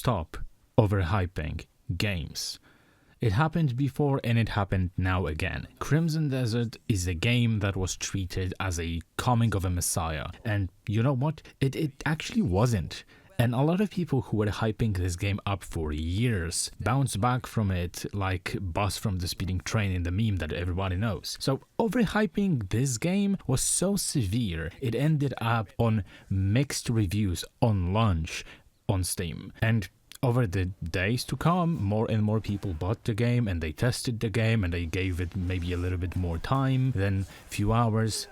stop overhyping games. It happened before and it happened now again. Crimson Desert is a game that was treated as a coming of a messiah. And you know what? It actually wasn't. And a lot of people who were hyping this game up for years bounced back from it like Buzz from the speeding train in the meme that everybody knows. So overhyping this game was so severe, it ended up on mixed reviews on launch on Steam. And over the days to come, more and more people bought the game and they tested the game and they gave it maybe a little bit more time than a few hours.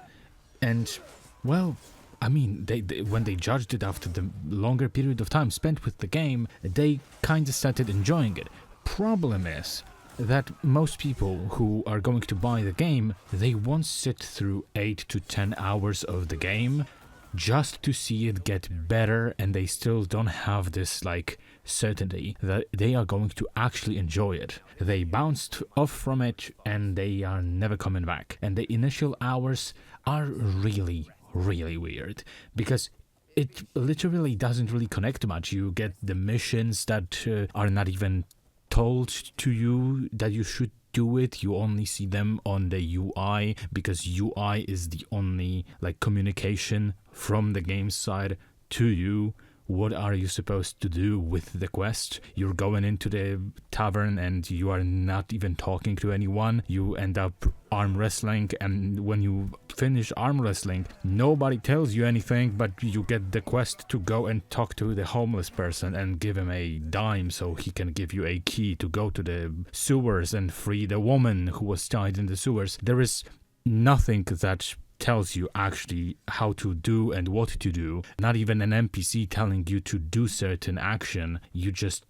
And, well, I mean, they when they judged it after the longer period of time spent with the game, they kind of started enjoying it. Problem is that most people who are going to buy the game, they won't sit through 8 to 10 hours of the game just to see it get better, and they still don't have this like certainty that they are going to actually enjoy it. They bounced off from it and they are never coming back. And the initial hours are really weird because it literally doesn't really connect much. You get the missions that are not even told to you that you should do it. You only see them on the UI because UI is the only like communication from the game side to you. What are you supposed to do with the quest? You're going into the tavern and you are not even talking to anyone. You end up arm wrestling, and when you finish arm wrestling, nobody tells you anything, but you get the quest to go and talk to the homeless person and give him a dime so he can give you a key to go to the sewers and free the woman who was tied in the sewers. There is nothing that tells you actually how to do and what to do. Not even an NPC telling you to do certain action. You just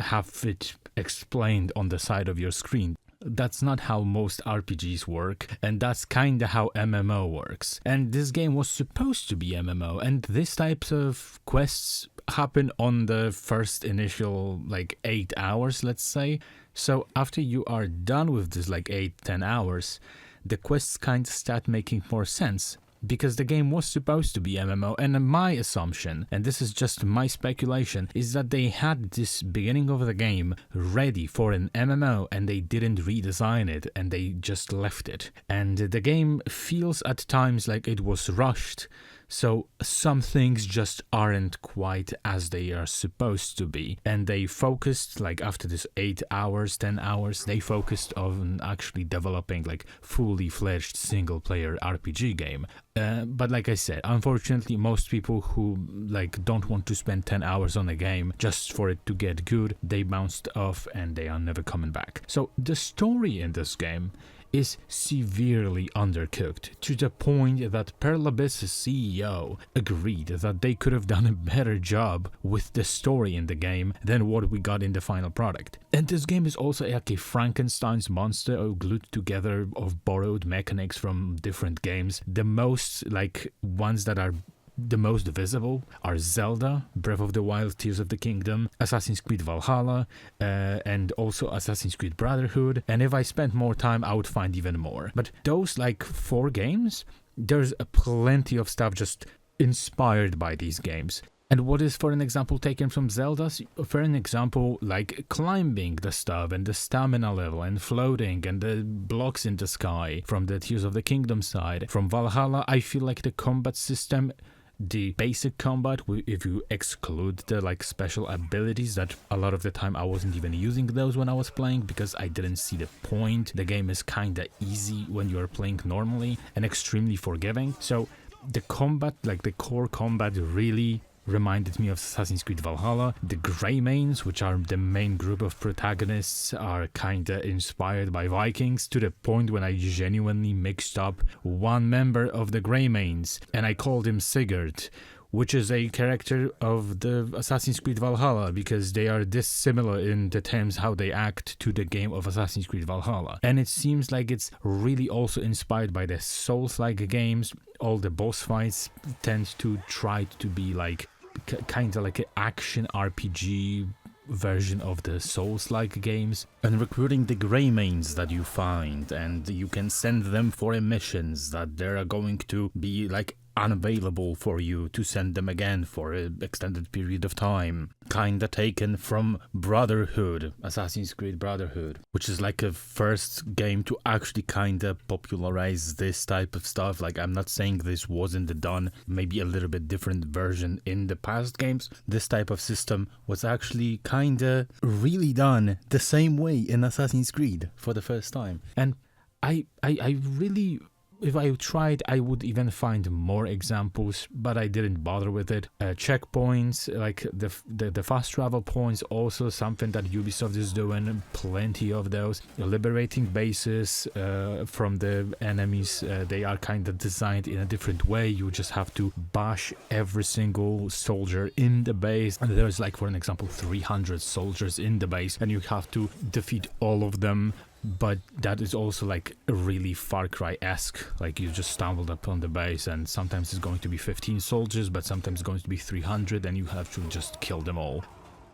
have it explained on the side of your screen. That's not how most RPGs work, and that's kinda how MMO works. And this game was supposed to be MMO, and these types of quests happen on the first initial like 8 hours, let's say. So after you are done with this like 8-10 hours, the quests kind of start making more sense, because the game was supposed to be MMO, and my assumption, and this is just my speculation, is that they had this beginning of the game ready for an MMO and they didn't redesign it and they just left it. And the game feels at times like it was rushed, so some things just aren't quite as they are supposed to be. And they focused, like after this 8 hours, 10 hours, they focused on actually developing like fully fledged single player RPG game. But like I said, unfortunately, most people who like don't want to spend 10 hours on a game just for it to get good, they bounced off and they are never coming back. So the story in this game is severely undercooked, to the point that Pearl Abyss's CEO agreed that they could have done a better job with the story in the game than what we got in the final product. And this game is also like a Frankenstein's monster glued together of borrowed mechanics from different games. The most like ones that are the most visible are Zelda, Breath of the Wild, Tears of the Kingdom, Assassin's Creed Valhalla, and also Assassin's Creed Brotherhood. And if I spent more time, I would find even more. But those like 4 games, there's plenty of stuff just inspired by these games. And what is, for an example, taken from Zelda's? For an example, like climbing the stuff and the stamina level and floating and the blocks in the sky from the Tears of the Kingdom side. From Valhalla, I feel like the combat system, the basic combat, if you exclude the like special abilities that a lot of the time I wasn't even using those when I was playing because I didn't see the point. The game is kinda easy when you're playing normally and extremely forgiving. So the combat, like the core combat, really reminded me of Assassin's Creed Valhalla. The Greymanes, which are the main group of protagonists, are kinda inspired by Vikings, to the point when I genuinely mixed up one member of the Greymanes and I called him Sigurd, which is a character of the Assassin's Creed Valhalla, because they are dissimilar in the terms how they act to the game of Assassin's Creed Valhalla. And it seems like it's really also inspired by the Souls-like games. All the boss fights tend to try to be like kind of like an action RPG version of the Souls-like games. And recruiting the Greymanes that you find, and you can send them for missions that there are going to be like unavailable for you to send them again for an extended period of time. Kinda taken from Brotherhood, Assassin's Creed Brotherhood, which is like a first game to actually kinda popularize this type of stuff. Like, I'm not saying this wasn't done, maybe a little bit different version in the past games. This type of system was actually kinda really done the same way in Assassin's Creed for the first time. And I really, if I tried, I would even find more examples, but I didn't bother with it. Checkpoints, like the fast travel points, also something that Ubisoft is doing, plenty of those. Liberating bases from the enemies, they are kind of designed in a different way. You just have to bash every single soldier in the base. And there's like, for an example, 300 soldiers in the base, and you have to defeat all of them. But that is also like really Far Cry-esque, like you just stumbled upon the base and sometimes it's going to be 15 soldiers, but sometimes it's going to be 300 and you have to just kill them all.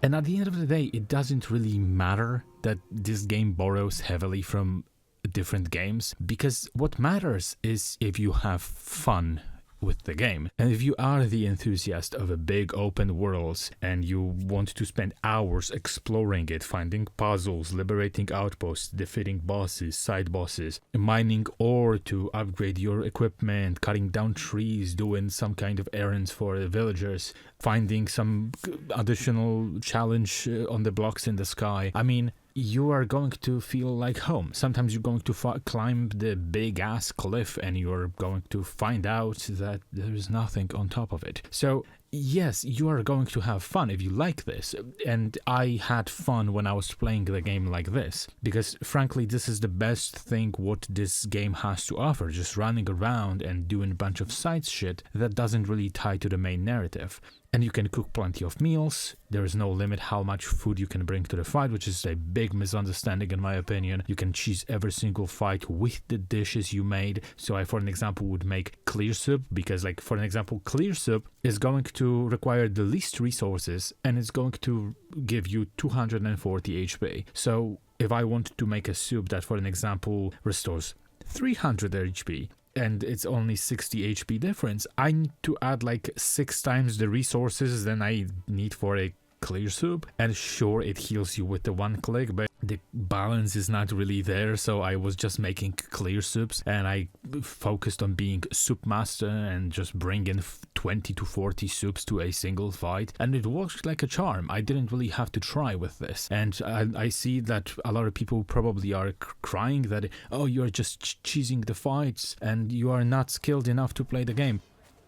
And at the end of the day, it doesn't really matter that this game borrows heavily from different games, because what matters is if you have fun with the game. And if you are the enthusiast of a big open world and you want to spend hours exploring it, finding puzzles, liberating outposts, defeating bosses, side bosses, mining ore to upgrade your equipment, cutting down trees, doing some kind of errands for the villagers, finding some additional challenge on the blocks in the sky, I mean, you are going to feel like home. Sometimes you're going to climb the big ass cliff and you're going to find out that there is nothing on top of it. So yes, you are going to have fun if you like this. And I had fun when I was playing the game like this, because frankly, this is the best thing what this game has to offer. Just running around and doing a bunch of side shit that doesn't really tie to the main narrative. And you can cook plenty of meals. There is no limit how much food you can bring to the fight, which is a big misunderstanding in my opinion. You can choose every single fight with the dishes you made. So I, for an example, would make clear soup, because like, for an example, clear soup is going to require the least resources and it's going to give you 240 HP. So if I want to make a soup that, for an example, restores 300 HP, and it's only 60 HP difference, I need to add like 6 times the resources than I need for a clear soup. And sure, it heals you with the one click, but the balance is not really there. So I was just making clear soups and I focused on being soup master and just bringing 20 to 40 soups to a single fight, and it worked like a charm. I didn't really have to try with this. And I see that a lot of people probably are crying that, oh, you're just cheesing the fights and you are not skilled enough to play the game.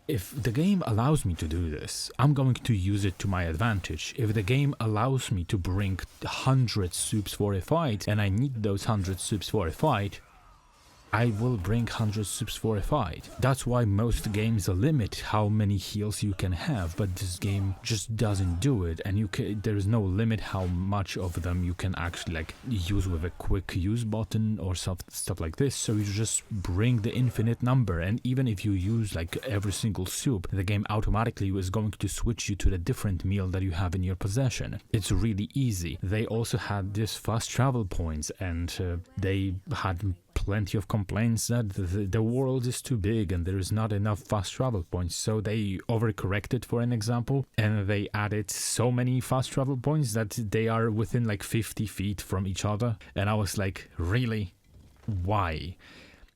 If the game allows me to do this, I'm going to use it to my advantage. If the game allows me to bring 100 soups for a fight, and I need those 100 soups for a fight, I will bring 100 soups for a fight. That's why most games limit how many heals you can have, but this game just doesn't do it, and there is no limit how much of them you can actually like use with a quick use button or stuff like this. So you just bring the infinite number, and even if you use like every single soup, the game automatically is going to switch you to the different meal that you have in your possession. It's really easy. They also had this fast travel points, and they had plenty of complaints that the world is too big and there is not enough fast travel points, so they overcorrected, for an example, and they added so many fast travel points that they are within like 50 feet from each other. And I was like, really? Why?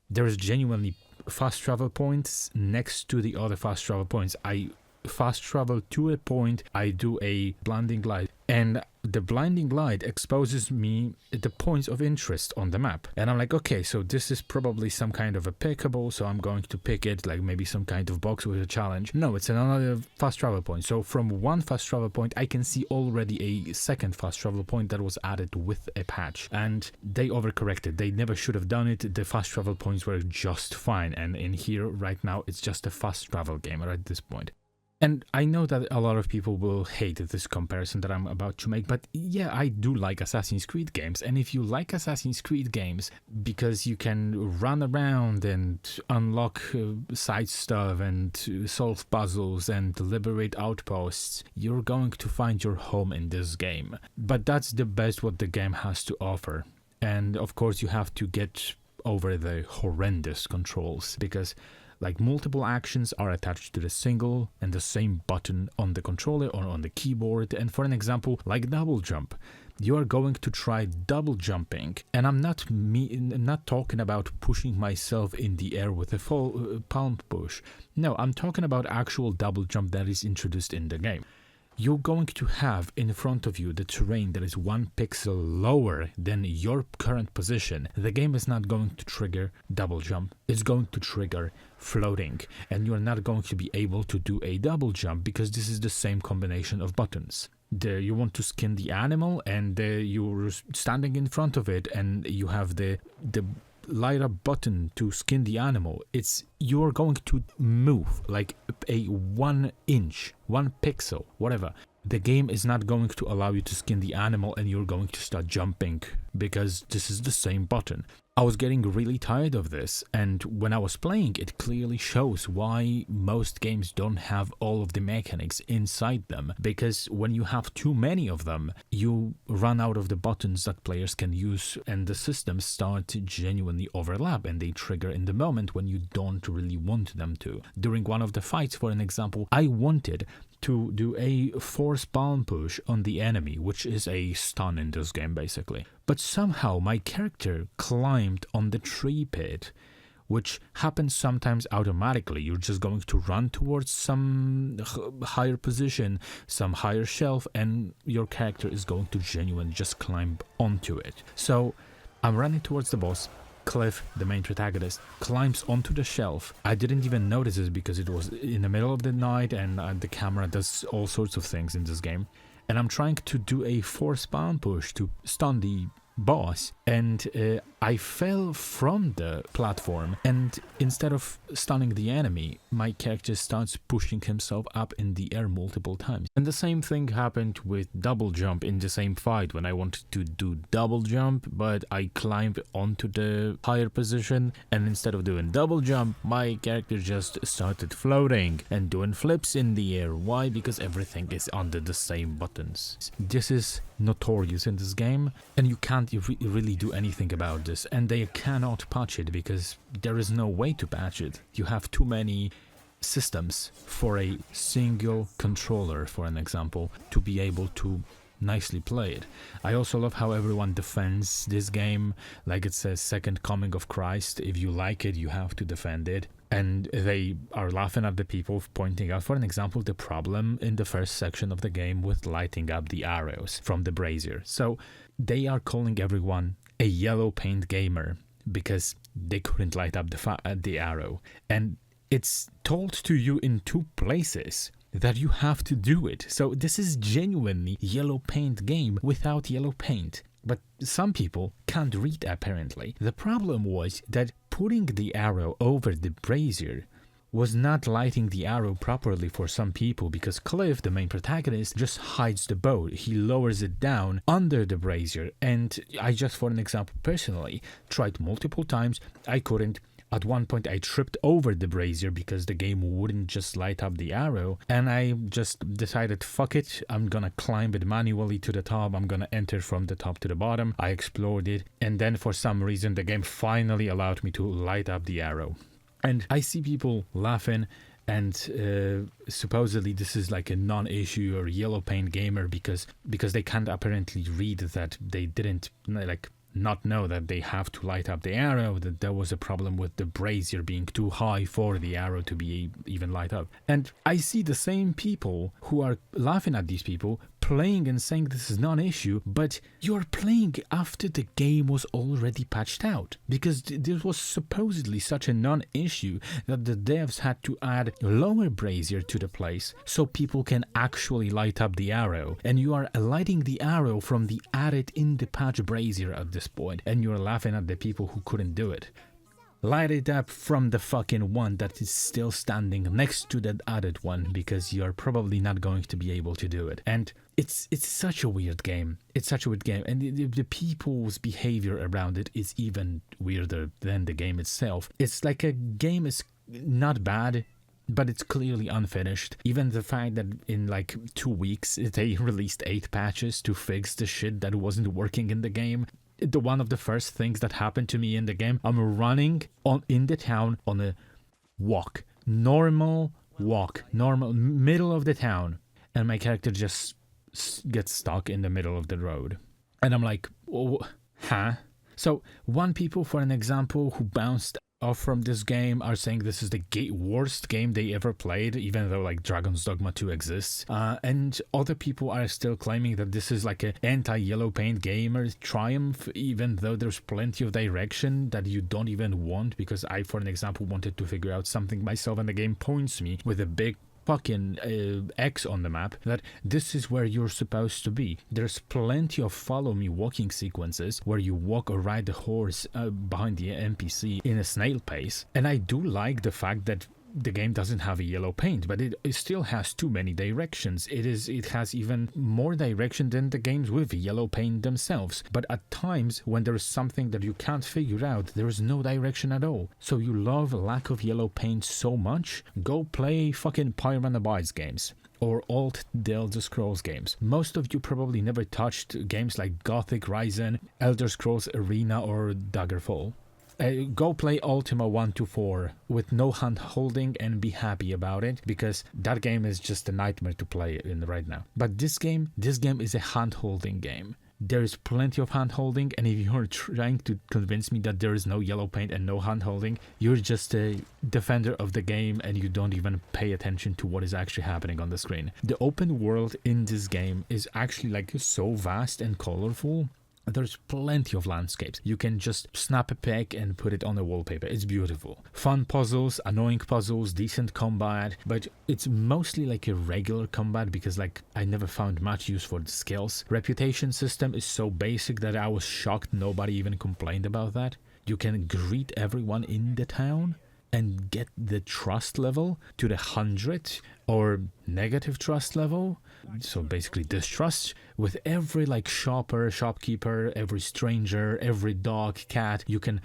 There is genuinely fast travel points next to the other fast travel points. I fast travel to a point, I do a blinding light, and the blinding light exposes me the points of interest on the map. And I'm like, okay, so this is probably some kind of a pickable, so I'm going to pick it, like maybe some kind of box with a challenge. No, it's another fast travel point. So from one fast travel point, I can see already a second fast travel point that was added with a patch. And they overcorrected. They never should have done it. The fast travel points were just fine. And in here right now, it's just a fast travel game at this point. And I know that a lot of people will hate this comparison that I'm about to make, but yeah, I do like Assassin's Creed games. And if you like Assassin's Creed games because you can run around and unlock side stuff and solve puzzles and liberate outposts, you're going to find your home in this game. But that's the best what the game has to offer. And of course, you have to get over the horrendous controls, because Like multiple actions are attached to the single and the same button on the controller or on the keyboard. And for an example, like double jump, you are going to try double jumping, and I'm not talking about pushing myself in the air with a full palm push. No, I'm talking about actual double jump that is introduced in the game. You're going to have in front of you the terrain that is 1 pixel lower than your current position. The game is not going to trigger double jump. It's going to trigger floating, and you're not going to be able to do a double jump because this is the same combination of buttons. You want to skin the animal, and you're standing in front of it, and you have the light up button to skin the animal. You're going to move like a 1 inch, 1 pixel, whatever. The game is not going to allow you to skin the animal, and you're going to start jumping because this is the same button. I was getting really tired of this, and when I was playing, it clearly shows why most games don't have all of the mechanics inside them, because when you have too many of them, you run out of the buttons that players can use, and the systems start to genuinely overlap, and they trigger in the moment when you don't really want them to. During one of the fights, for an example, I wanted to do a force palm push on the enemy, which is a stun in this game basically. But somehow my character climbed on the tree pit, which happens sometimes automatically. You're just going to run towards some higher position, some higher shelf, and your character is going to genuinely just climb onto it. So I'm running towards the boss. Cliff, the main protagonist, climbs onto the shelf. I didn't even notice this because it was in the middle of the night, and the camera does all sorts of things in this game. And I'm trying to do a force palm push to stun the boss, and I fell from the platform, and instead of stunning the enemy, my character starts pushing himself up in the air multiple times. And the same thing happened with double jump in the same fight when I wanted to do double jump, but I climbed onto the higher position, and instead of doing double jump, my character just started floating and doing flips in the air. Why? Because everything is under the same buttons. This is notorious in this game, and you can't really do anything about this, and they cannot patch it because there is no way to patch it. You have too many systems for a single controller, for an example, to be able to nicely play it. I also love how everyone defends this game like it's a second coming of Christ. If you like it, you have to defend it. And they are laughing at the people, pointing out, for an example, the problem in the first section of the game with lighting up the arrows from the brazier. So they are calling everyone a yellow paint gamer because they couldn't light up the arrow. And it's told to you in 2 places that you have to do it. So this is genuinely yellow paint game without yellow paint. But some people can't read apparently. The problem was that putting the arrow over the brazier was not lighting the arrow properly for some people, because Cliff, the main protagonist, just hides the bow. He lowers it down under the brazier, and I just, for an example, personally tried multiple times. I couldn't. At one point I tripped over the brazier because the game wouldn't just light up the arrow, and I just decided, fuck it, I'm gonna climb it manually to the top. I'm gonna enter from the top to the bottom. I explored it, and then for some reason the game finally allowed me to light up the arrow. And I see people laughing, and supposedly this is like a non-issue or yellow paint gamer because they can't apparently read that they didn't not know that they have to light up the arrow, that there was a problem with the brazier being too high for the arrow to be even light up. And I see the same people who are laughing at these people playing and saying this is not an issue, but you're playing after the game was already patched out, because this was supposedly such a non-issue that the devs had to add lower brazier to the place so people can actually light up the arrow, and you are lighting the arrow from the added in the patch brazier at this point, and you're laughing at the people who couldn't do it. Light it up from the fucking one that is still standing next to that added one, because you're probably not going to be able to do it. And it's such a weird game. It's such a weird game, and the people's behavior around it is even weirder than the game itself. It's like a game is not bad, but it's clearly unfinished. Even the fact that in like 2 weeks they released 8 patches to fix the shit that wasn't working in the game. One of the first things that happened to me in the game, I'm running in the town on a walk, normal walk, normal, middle of the town. And my character just gets stuck in the middle of the road. And I'm like, oh, huh? So, one people, for an example, who bounced off from this game are saying this is the worst game they ever played, even though like Dragon's Dogma 2 exists. And other people are still claiming that this is like an anti-yellow paint gamer triumph, even though there's plenty of direction that you don't even want, because I, for an example, wanted to figure out something myself and the game points me with a big fucking X on the map that this is where you're supposed to be. There's plenty of follow me walking sequences where you walk or ride the horse behind the NPC in a snail pace, and I do like the fact that the game doesn't have a yellow paint, but it still has too many directions. It has even more direction than the games with yellow paint themselves. But at times when there is something that you can't figure out, there is no direction at all. So you love lack of yellow paint so much, go play fucking Pyramid Abyss games. Or old The Elder Scrolls games. Most of you probably never touched games like Gothic, Ryzen, Elder Scrolls Arena, or Daggerfall. Go play Ultima 1 to 4 with no hand holding and be happy about it, because that game is just a nightmare to play in right now. But this game is a hand holding game. There is plenty of hand holding, and if you're trying to convince me that there is no yellow paint and no hand holding, you're just a defender of the game and you don't even pay attention to what is actually happening on the screen. The open world in this game is actually like so vast and colorful. There's plenty of landscapes. You can just snap a pic and put it on a wallpaper. It's beautiful. Fun puzzles, annoying puzzles, decent combat, but it's mostly like a regular combat because like I never found much use for the skills. Reputation system is so basic that I was shocked nobody even complained about that. You can greet everyone in the town and get the trust level to the 100 or negative trust level, so basically distrust, with every like shopkeeper, every stranger, every dog, cat. You can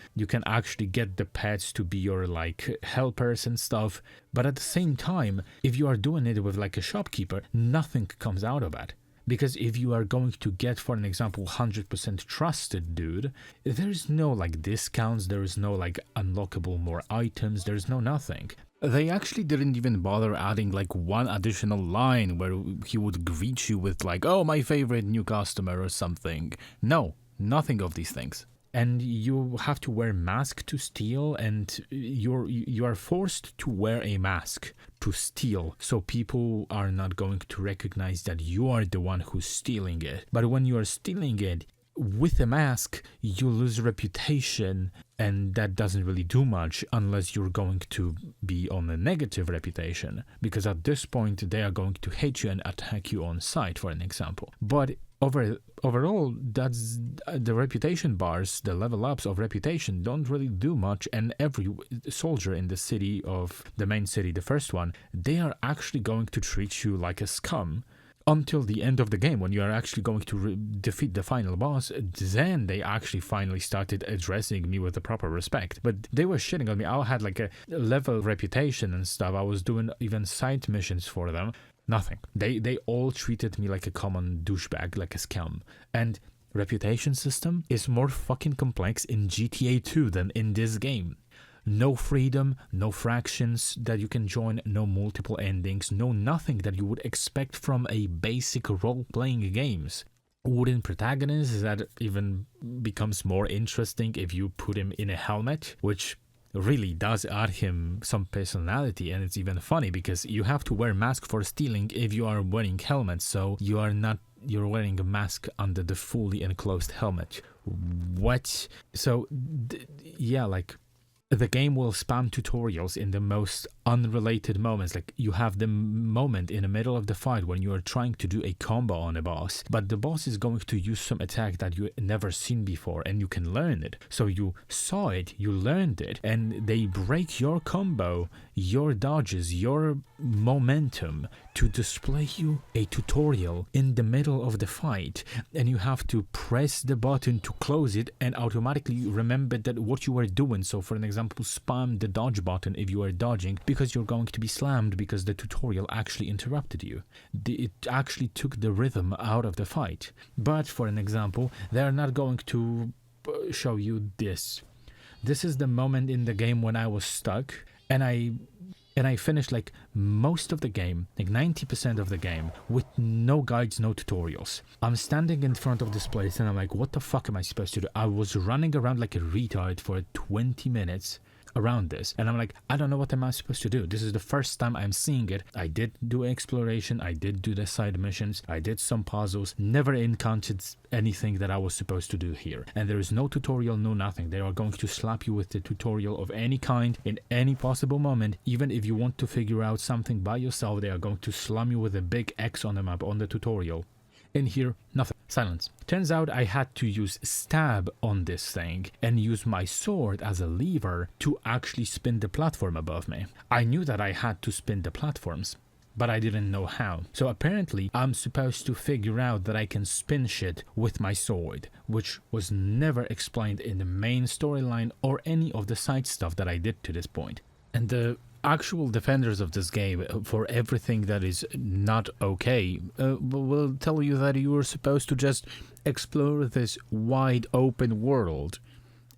actually get the pets to be your like helpers and stuff. But at the same time, if you are doing it with like a shopkeeper, nothing comes out of it. Because if you are going to get, for an example, 100% trusted dude, there is no like discounts, there is no like unlockable more items, there is no nothing. They actually didn't even bother adding like one additional line where he would greet you with like, oh, my favorite new customer or something. No, nothing of these things. And you have to wear mask to steal, and you are forced to wear a mask to steal, so people are not going to recognize that you are the one who's stealing it. But when you are stealing it with a mask, you lose reputation, and that doesn't really do much unless you're going to be on a negative reputation, because at this point they are going to hate you and attack you on sight, for an example. But overall, that's the reputation bars, the level ups of reputation don't really do much, and every soldier in the city of the main city, the first one, they are actually going to treat you like a scum until the end of the game, when you are actually going to defeat the final boss. Then they actually finally started addressing me with the proper respect. But they were shitting on me. I had like a level reputation and stuff. I was doing even side missions for them. Nothing. They all treated me like a common douchebag, like a scum. And reputation system is more fucking complex in GTA 2 than in this game. No freedom, no fractions that you can join, no multiple endings, no nothing that you would expect from a basic role-playing games. Wooden protagonist, that even becomes more interesting if you put him in a helmet, which really does add him some personality, and it's even funny because you have to wear mask for stealing if you are wearing helmet, so you're wearing a mask under the fully enclosed helmet. What? So yeah, like the game will spam tutorials in the most unrelated moments. Like you have the moment in the middle of the fight when you are trying to do a combo on a boss, but the boss is going to use some attack that you never seen before, and you can learn it. So you saw it, you learned it, and they break your combo, your dodges, your momentum to display you a tutorial in the middle of the fight, and you have to press the button to close it and automatically remember that what you were doing. So for an example, spam the dodge button if you are dodging, because you're going to be slammed because the tutorial actually interrupted you. It actually took the rhythm out of the fight. But for an example, they're not going to show you this. This is the moment in the game when I was stuck And I finished like most of the game, like 90% of the game, with no guides, no tutorials. I'm standing in front of this place and I'm like, what the fuck am I supposed to do? I was running around like a retard for 20 minutes around this, and I'm like, I don't know what am I supposed to do. This is the first time I'm seeing it. I did do exploration, I did do the side missions, I did some puzzles, never encountered anything that I was supposed to do here. And there is no tutorial, no nothing. They are going to slap you with the tutorial of any kind in any possible moment. Even if you want to figure out something by yourself, they are going to slam you with a big X on the map on the tutorial. In here, nothing. Silence. Turns out I had to use stab on this thing and use my sword as a lever to actually spin the platform above me. I knew that I had to spin the platforms, but I didn't know how. So apparently I'm supposed to figure out that I can spin shit with my sword, which was never explained in the main storyline or any of the side stuff that I did to this point. And the actual defenders of this game, for everything that is not okay, will tell you that you are supposed to just explore this wide open world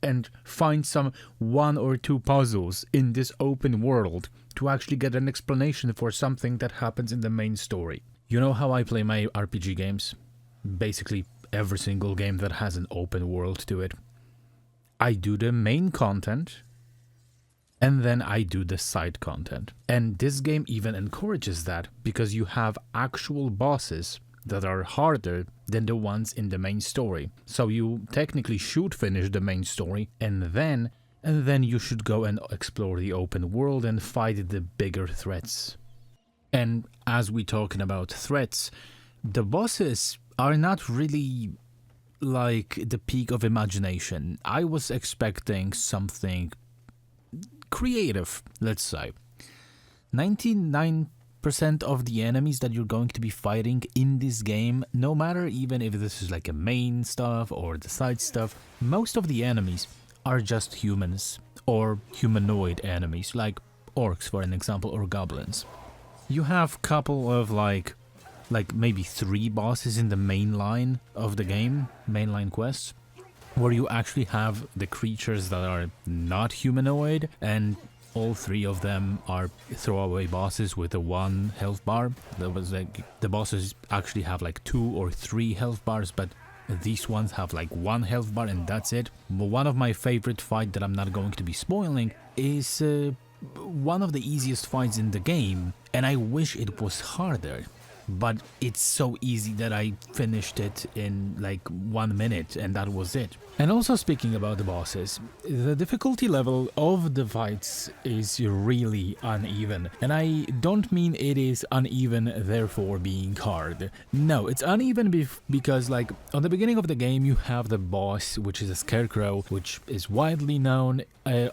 and find some 1 or 2 puzzles in this open world to actually get an explanation for something that happens in the main story. You know how I play my RPG games? Basically every single game that has an open world to it. I do the main content, and then I do the side content. And this game even encourages that, because you have actual bosses that are harder than the ones in the main story. So you technically should finish the main story, and then you should go and explore the open world and fight the bigger threats. And as we're talking about threats, the bosses are not really like the peak of imagination. I was expecting something creative, let's say. 99% of the enemies that you're going to be fighting in this game, no matter even if this is like a main stuff or the side stuff, most of the enemies are just humans or humanoid enemies, like orcs for an example, or goblins. You have couple of like maybe 3 bosses in the main line of the game, mainline quests, where you actually have the creatures that are not humanoid, and all 3 of them are throwaway bosses with a 1 health bar. There was like, the bosses actually have like 2 or 3 health bars, but these ones have like 1 health bar and that's it. But one of my favorite fights that I'm not going to be spoiling is one of the easiest fights in the game, and I wish it was harder. But it's so easy that I finished it in like 1 minute, and that was it. And also, speaking about the bosses, the difficulty level of the fights is really uneven. And I don't mean it is uneven therefore being hard. No, it's uneven because like on the beginning of the game you have the boss, which is a scarecrow, which is widely known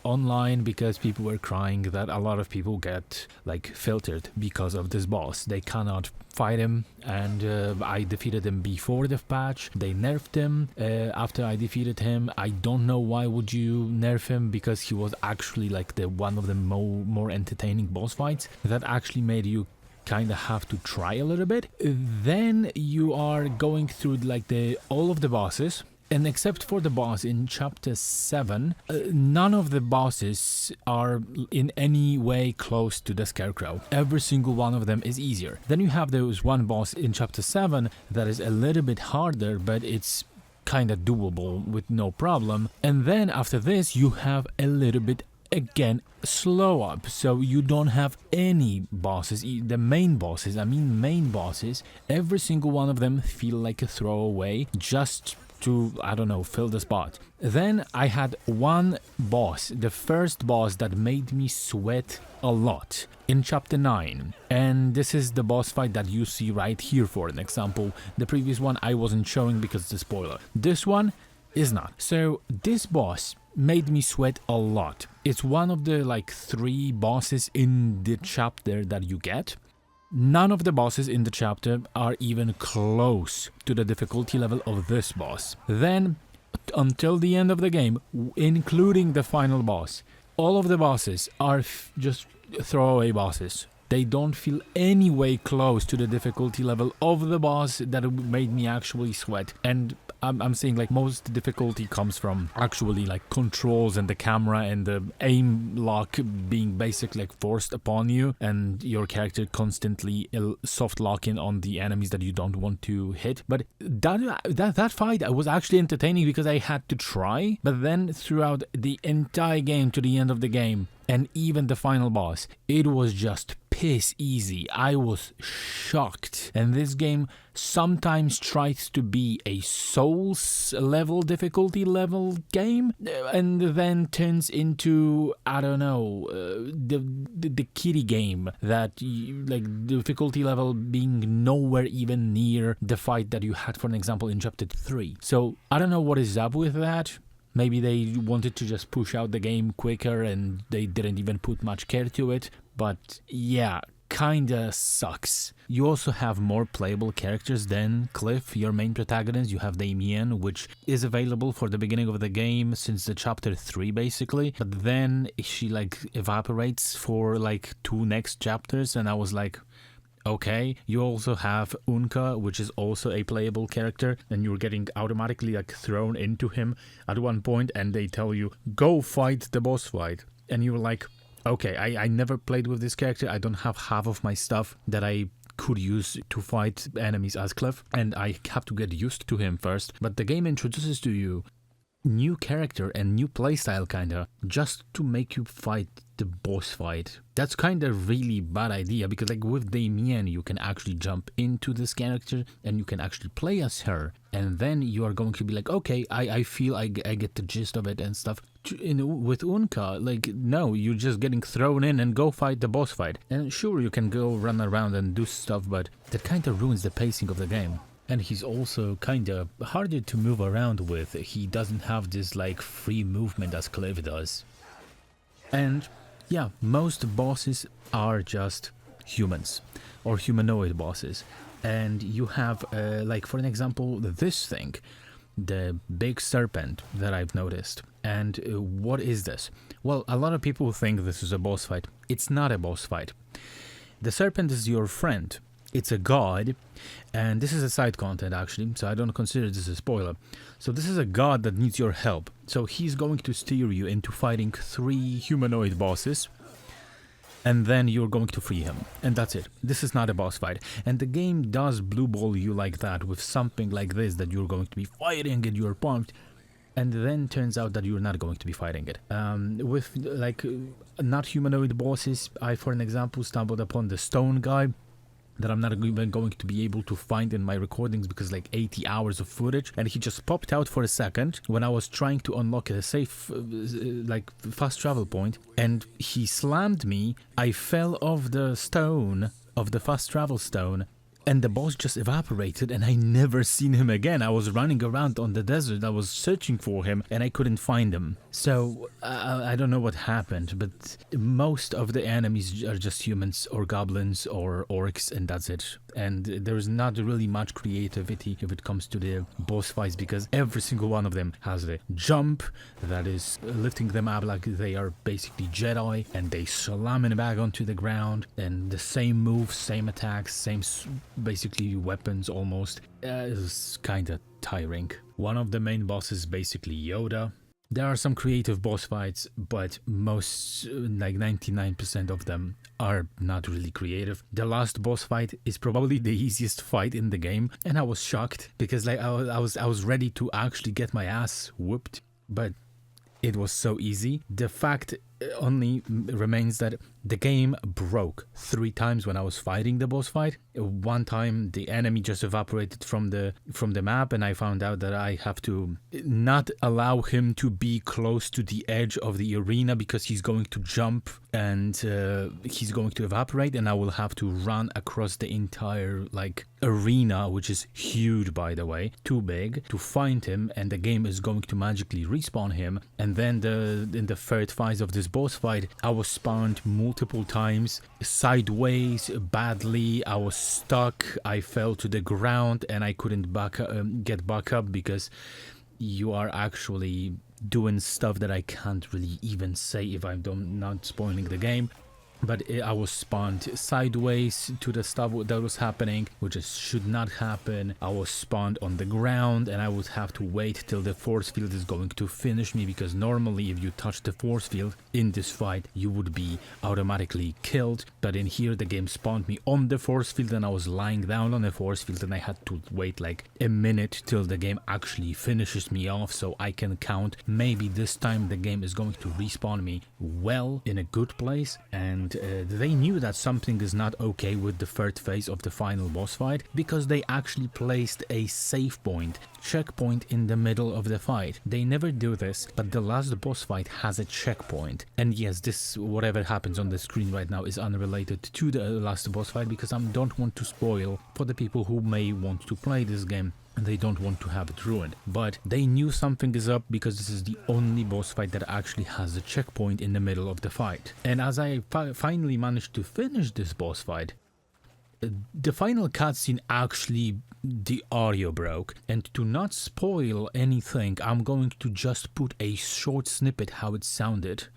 online because people were crying that a lot of people get like filtered because of this boss. They cannot fight him, and I defeated him before the patch. They nerfed him after I defeated him. I don't know why would you nerf him, because he was actually like the one of the more entertaining boss fights that actually made you kind of have to try a little bit. Then you are going through like all of the bosses. And except for the boss in chapter 7, none of the bosses are in any way close to the scarecrow. Every single one of them is easier. Then you have those one boss in chapter 7 that is a little bit harder, but it's kind of doable with no problem. And then after this you have a little bit again slow up, so you don't have any bosses. The main bosses, every single one of them feel like a throwaway, just to, I don't know, fill the spot. Then I had one boss, the first boss that made me sweat a lot in chapter 9, and this is the boss fight that you see right here for an example. The previous one I wasn't showing because it's a spoiler. This one is not. So this boss made me sweat a lot. It's one of the like 3 bosses in the chapter that you get. None of the bosses in the chapter are even close to the difficulty level of this boss. Then, until the end of the game, including the final boss, all of the bosses are just throwaway bosses. They don't feel any way close to the difficulty level of the boss that made me actually sweat. And I'm saying like most difficulty comes from actually like controls and the camera and the aim lock being basically like forced upon you, and your character constantly soft locking on the enemies that you don't want to hit. But that fight was actually entertaining because I had to try. But then throughout the entire game to the end of the game, and even the final boss, it was just piss easy. I was shocked. And this game sometimes tries to be a Souls level difficulty level game, and then turns into, I don't know, the kiddie game that like difficulty level being nowhere even near the fight that you had, for an example, in chapter 3. So I don't know what is up with that. Maybe they wanted to just push out the game quicker and they didn't even put much care to it. But yeah, kinda sucks. You also have more playable characters than Cliff, your main protagonist. You have Damien, which is available for the beginning of the game since the chapter 3 basically. But then she like evaporates for like 2 next chapters, and I was like, okay. You also have Unka, which is also a playable character, and you're getting automatically like thrown into him at one point, and they tell you, go fight the boss fight. And you're like, okay, I never played with this character. I don't have half of my stuff that I could use to fight enemies as Cliff, and I have to get used to him first. But the game introduces to you new character and new playstyle kinda, just to make you fight the boss fight. That's kinda really bad idea, because like with Damien you can actually jump into this character and you can actually play as her, and then you are going to be like, okay, I feel I get the gist of it and stuff. With Unka, like, no, you're just getting thrown in and go fight the boss fight. And sure, you can go run around and do stuff, but that kinda ruins the pacing of the game. And he's also kinda harder to move around with. He doesn't have this like free movement as Cliff does. And yeah, most bosses are just humans or humanoid bosses. And you have like, for an example, this thing, the big serpent that I've noticed. And what is this? Well, a lot of people think this is a boss fight. It's not a boss fight. The serpent is your friend. It's a god, and this is a side content actually, so I don't consider this a spoiler. So this is a god that needs your help. So he's going to steer you into fighting 3 humanoid bosses, and then you're going to free him. And that's it. This is not a boss fight. And the game does blue ball you like that, with something like this, that you're going to be fighting and you're pumped. And then turns out that you're not going to be fighting it. With like not humanoid bosses, I, for an example, stumbled upon the stone guy, that I'm not even going to be able to find in my recordings because like 80 hours of footage, and he just popped out for a second when I was trying to unlock a safe like fast travel point, and he slammed me. I fell off the stone, of the fast travel stone, and the boss just evaporated, and I never seen him again. I was running around on the desert, I was searching for him, and I couldn't find him. So I don't know what happened, but most of the enemies are just humans or goblins or orcs, and that's it. And there's not really much creativity if it comes to the boss fights, because every single one of them has the jump that is lifting them up like they are basically Jedi, and they slam it back onto the ground, and the same moves, same attacks, same basically weapons almost. It's kinda tiring. One of the main bosses is basically Yoda. There are some creative boss fights, but most, like 99% of them, are not really creative. The last boss fight is probably the easiest fight in the game, and I was shocked because like I was ready to actually get my ass whooped, but it was so easy. The fact only remains that the game broke 3 times when I was fighting the boss fight. One time the enemy just evaporated from the map, and I found out that I have to not allow him to be close to the edge of the arena because he's going to jump and he's going to evaporate, and I will have to run across the entire like arena, which is huge by the way, too big, to find him, and the game is going to magically respawn him. And then in the third phase of this boss fight, I was spawned multiple times sideways badly. I was stuck, I fell to the ground, and I couldn't get back up because you are actually doing stuff that I can't really even say if I'm not spoiling the game. but I was spawned sideways to the stuff that was happening, which should not happen. I was spawned on the ground, and I would have to wait till the force field is going to finish me, because normally if you touch the force field in this fight, you would be automatically killed. But in here, the game spawned me on the force field, and I was lying down on the force field, and I had to wait like a minute till the game actually finishes me off, so I can count. Maybe this time the game is going to respawn me well in a good place. And they knew that something is not okay with the third phase of the final boss fight, because they actually placed a save point, checkpoint in the middle of the fight. They never do this, but the last boss fight has a checkpoint. And yes, this, whatever happens on the screen right now, is unrelated to the last boss fight, because I don't want to spoil for the people who may want to play this game and they don't want to have it ruined. But they knew something is up, because this is the only boss fight that actually has a checkpoint in the middle of the fight. And as I finally managed to finish this boss fight, the final cutscene, actually the audio broke, and to not spoil anything, I'm going to just put a short snippet how it sounded.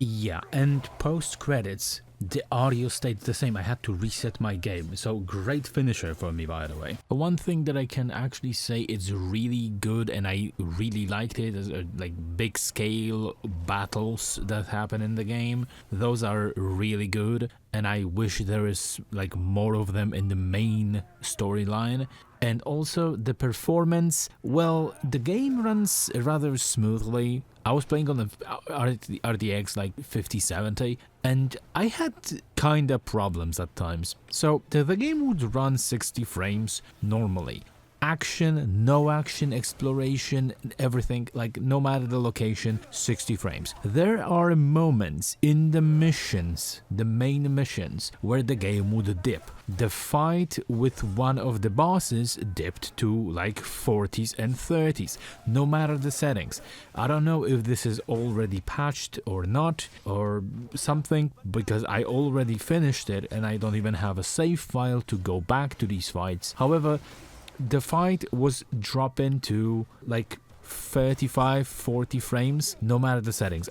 Yeah, and post credits, the audio stayed the same. I had to reset my game, so great finisher for me, by the way. One thing that I can actually say is really good, and I really liked it, is like big scale battles that happen in the game. Those are really good, and I wish there is like more of them in the main storyline. And also the performance, well, the game runs rather smoothly. I was playing on the RTX like 5070, and I had kinda problems at times. So the game would run 60 frames normally. Action, no action, exploration, everything, like no matter the location, 60 frames. There are moments in the missions, the main missions, where the game would dip. The fight with one of the bosses dipped to like 40s and 30s, no matter the settings. I don't know if this is already patched or not, or something, because I already finished it and I don't even have a save file to go back to these fights. However, the fight was dropping to like 35-40 frames, no matter the settings.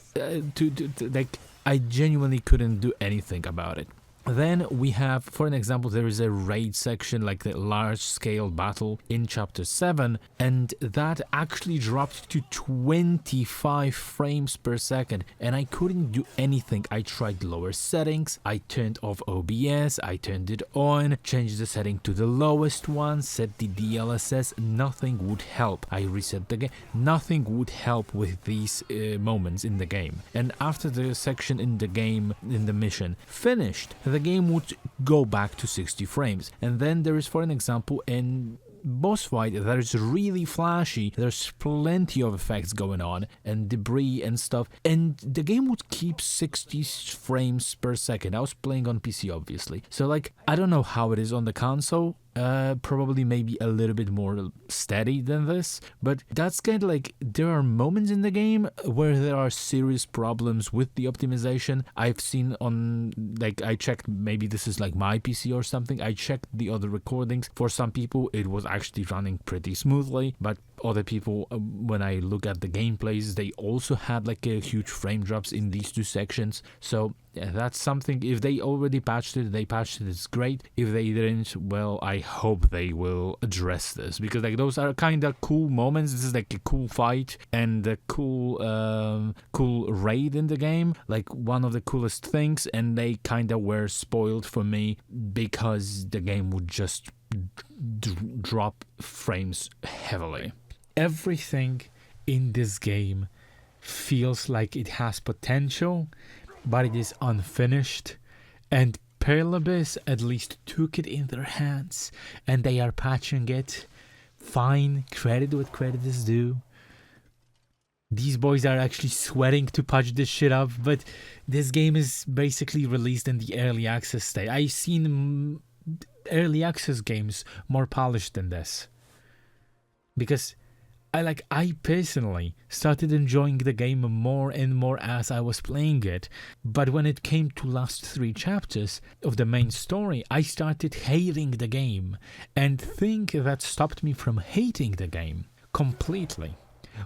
Like, I genuinely couldn't do anything about it. Then we have, for an example, there is a raid section, like the large scale battle in chapter 7, and that actually dropped to 25 frames per second, and I couldn't do anything. I tried lower settings, I turned off OBS, I turned it on, changed the setting to the lowest one, set the DLSS, nothing would help. I reset the game, nothing would help with these moments in the game. And after the section in the game, in the mission, finished, the game would go back to 60 frames. And then there is, for an example, in boss fight that is really flashy, there's plenty of effects going on and debris and stuff, and the game would keep 60 frames per second. I was playing on PC, obviously, so like I don't know how it is on the console. Probably maybe a little bit more steady than this, but that's kind of like, there are moments in the game where there are serious problems with the optimization. I've seen on, like, I checked, maybe this is like my PC or something, I checked the other recordings. For some people it was actually running pretty smoothly, but other people, when I look at the gameplays, they also had like a huge frame drops in these two sections. So yeah, that's something. If they already patched it, it's great. If they didn't, well, I hope they will address this, because like those are kind of cool moments. This is like a cool fight and a cool raid in the game, like one of the coolest things, and they kind of were spoiled for me because the game would just drop frames heavily. Everything in this game feels like it has potential, but it is unfinished, and Perlibis at least took it in their hands and they are patching it. Fine, credit what credit is due. These boys are actually sweating to patch this shit up, but this game is basically released in the early access state. I've seen early access games more polished than this, because I personally started enjoying the game more and more as I was playing it, but when it came to last 3 chapters of the main story, I started hating the game, and thing that stopped me from hating the game completely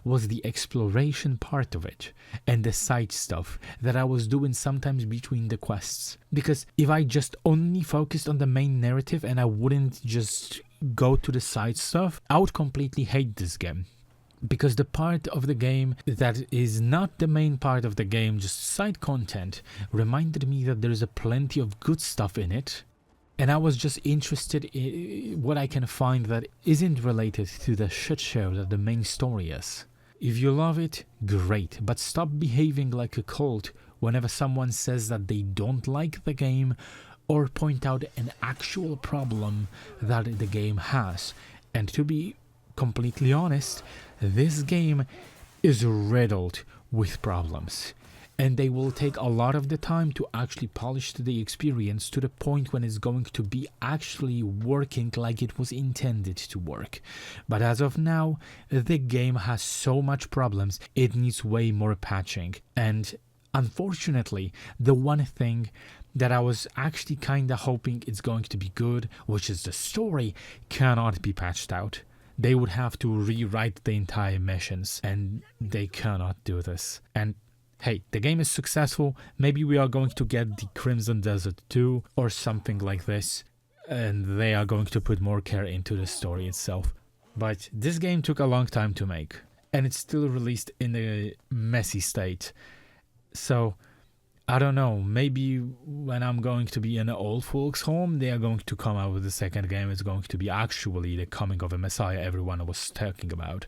was the exploration part of it and the side stuff that I was doing sometimes between the quests. Because if I just only focused on the main narrative and I wouldn't just go to the side stuff, I would completely hate this game. Because the part of the game that is not the main part of the game, just side content, reminded me that there is a plenty of good stuff in it. And I was just interested in what I can find that isn't related to the shit show that the main story is. If you love it, great, but stop behaving like a cult whenever someone says that they don't like the game or point out an actual problem that the game has. And to be completely honest, this game is riddled with problems. And they will take a lot of the time to actually polish the experience to the point when it's going to be actually working like it was intended to work. But as of now, the game has so much problems, it needs way more patching. And unfortunately, the one thing that I was actually kinda hoping it's going to be good, which is the story, cannot be patched out. They would have to rewrite the entire missions, and they cannot do this. And hey, the game is successful, maybe we are going to get the Crimson Desert 2 or something like this, and they are going to put more care into the story itself. But this game took a long time to make, and it's still released in a messy state. So, I don't know, maybe when I'm going to be in an old folks home, they are going to come out with the second game. It's going to be actually the coming of a Messiah everyone was talking about.